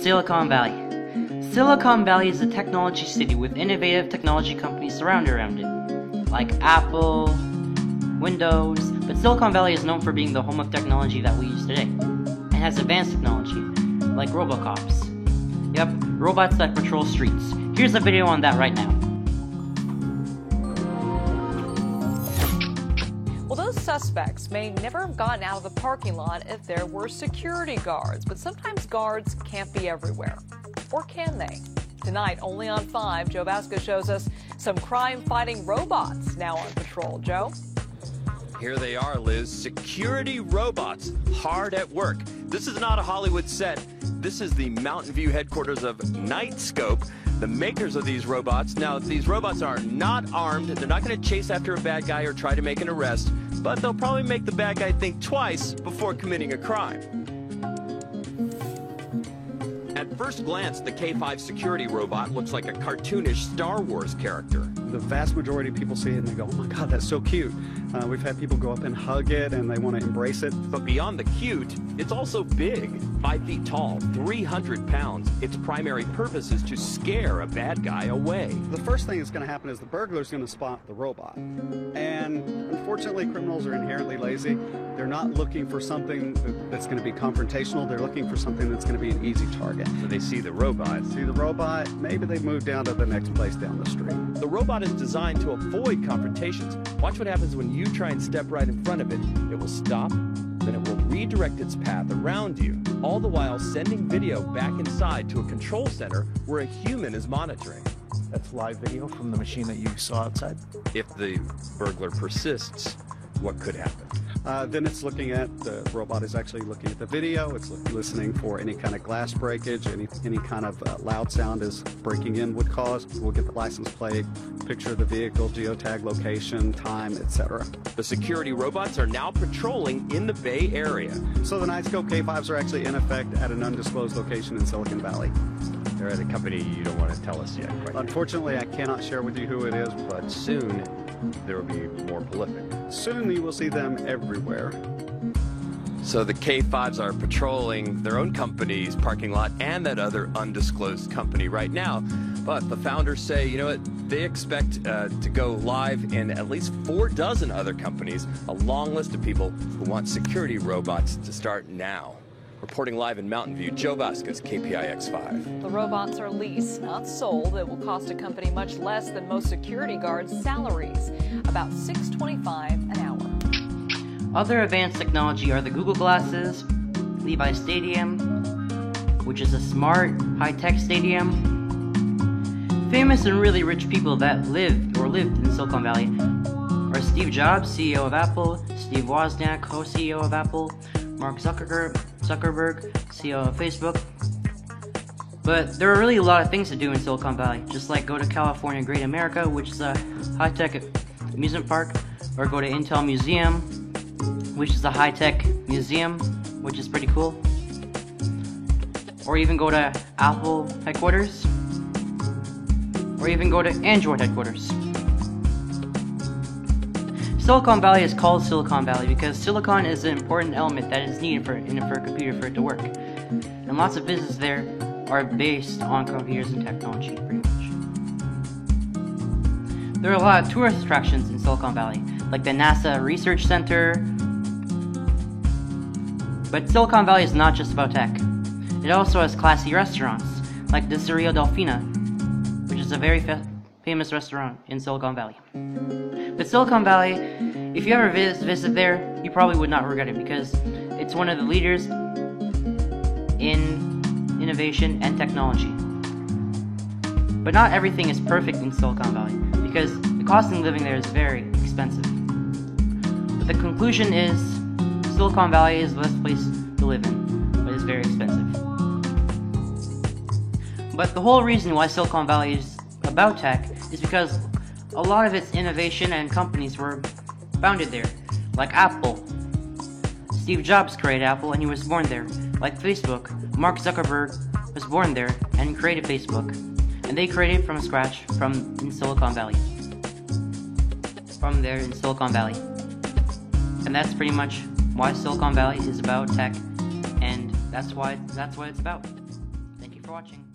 Silicon Valley. Silicon Valley is a technology city with innovative technology companies surrounded around it, like Apple, Windows, but Silicon Valley is known for being the home of technology that we use today, and has advanced technology, like Robocops. Yep, robots that patrol streets. Here's a video on that right now. Well, those suspects may never have gotten out of the parking lot if there were security guards, but sometimes guards can't be everywhere. Or can they? Tonight, only on 5, Joe Vasquez shows us some crime-fighting robots now on patrol. Joe? Here they are, Liz. Security robots hard at work. This is not a Hollywood set. This is the Mountain View headquarters of Knightscope, the makers of these robots. Now, these robots are not armed. They're not going to chase after a bad guy or try to make an arrest, but they'll probably make the bad guy think twice before committing a crime. At first glance, the K5 security robot looks like a cartoonish Star Wars character. The vast majority of people see it and they go, oh my God, that's so cute. We've had people go up and hug it and they want to embrace it. But beyond the cute, it's also big. 5 feet tall, 300 pounds. Its primary purpose is to scare a bad guy away. The first thing that's going to happen is the burglar's going to spot the robot. And unfortunately, criminals are inherently lazy. They're not looking for something that's going to be confrontational. They're looking for something that's going to be an easy target. So they see the robot. See the robot, maybe they move down to the next place down the street. The robot is designed to avoid confrontations. Watch what happens when you try and step right in front of it. It will stop, then it will redirect its path around you, all the while sending video back inside to a control center where a human is monitoring. That's live video from the machine that you saw outside. If the burglar persists, what could happen? Then it's looking at, the robot is actually looking at the video, it's listening for any kind of glass breakage, any kind of loud sound as breaking in would cause. We'll get the license plate, picture of the vehicle, geotag location, time, etc. The security robots are now patrolling in the Bay Area. So the Knightscope K5s are actually in effect at an undisclosed location in Silicon Valley. They're at a company you don't want to tell us yet, right? Unfortunately, I cannot share with you who it is, but Soon, there will be more prolific. soon you will see them everywhere. So the K5s are patrolling their own company's parking lot and that other undisclosed company right now. But the founders say, you know what, they expect to go live in at least 4 dozen other companies, a long list of people who want security robots to start now. Reporting live in Mountain View, Joe Vasquez, KPIX5. The robots are leased, not sold. It will cost a company much less than most security guards' salaries, about $6.25 an hour. Other advanced technology are the Google Glasses, Levi Stadium, which is a smart, high-tech stadium. Famous and really rich people that lived in Silicon Valley are Steve Jobs, CEO of Apple, Steve Wozniak, co-CEO of Apple, Mark Zuckerberg, CEO of Facebook. But there are really a lot of things to do in Silicon Valley, just like go to California Great America, which is a high-tech amusement park, or go to Intel Museum, which is a high-tech museum, which is pretty cool. Or even go to Apple headquarters, or even go to Android headquarters. Silicon Valley is called Silicon Valley because silicon is an important element that is needed for a computer for it to work. And lots of businesses there are based on computers and technology, pretty much. There are a lot of tourist attractions in Silicon Valley, like the NASA Research Center. But Silicon Valley is not just about tech. It also has classy restaurants, like the Ceria Delfina, which is a very famous restaurant in Silicon Valley. But Silicon Valley, if you ever visit there, you probably would not regret it because it's one of the leaders in innovation and technology. But not everything is perfect in Silicon Valley because the cost of living there is very expensive. But the conclusion is Silicon Valley is the best place to live in, but it's very expensive. But the whole reason why Silicon Valley is about tech is because a lot of its innovation and companies were founded there, like Apple. Steve Jobs created Apple and he was born there. Like Facebook, Mark Zuckerberg was born there and created Facebook. And they created from scratch in Silicon Valley. From there in Silicon Valley. And that's pretty much why Silicon Valley is about tech, and that's what it's about. for watching.